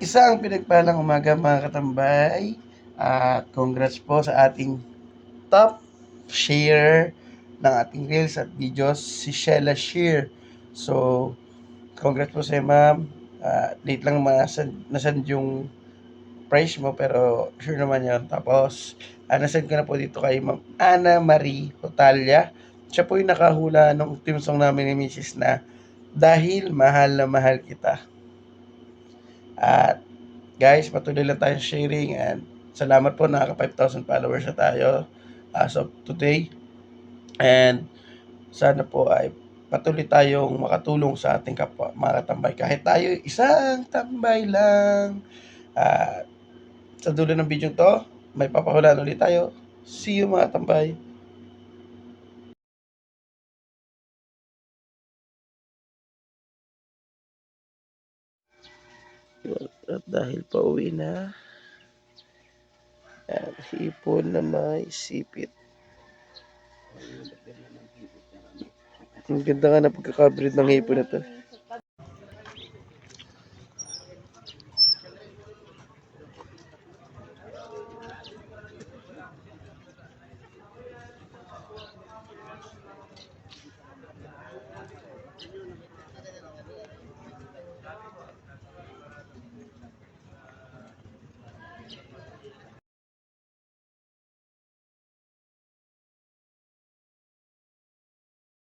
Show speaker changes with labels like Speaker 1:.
Speaker 1: Isang pinagpalang umaga mga katambay at congrats po sa ating top share ng ating reels at videos, si Shella Shear. So, congrats po sa'yo ma'am. Late lang nasend yung price mo pero sure naman yun. Tapos, nasend ko na po dito kay Ma'am Ana Marie Hotalia. Siya po yung nakahula nung team song namin ni Mrs. na Dahil Mahal na Mahal Kita. At guys, patuloy lang tayo sharing and salamat po, nakaka 5,000 followers na tayo as of today. And sana po ay patuloy tayong makatulong sa ating kapwa mga katambay. Kahit tayo isang tambay lang. At sa dulo ng video to, may papahulaan ulit tayo. See you mga tambay. At dahil pauwi na, at hipon na may sipit. Ang ganda nga na pagkakabreed ng hipon na to.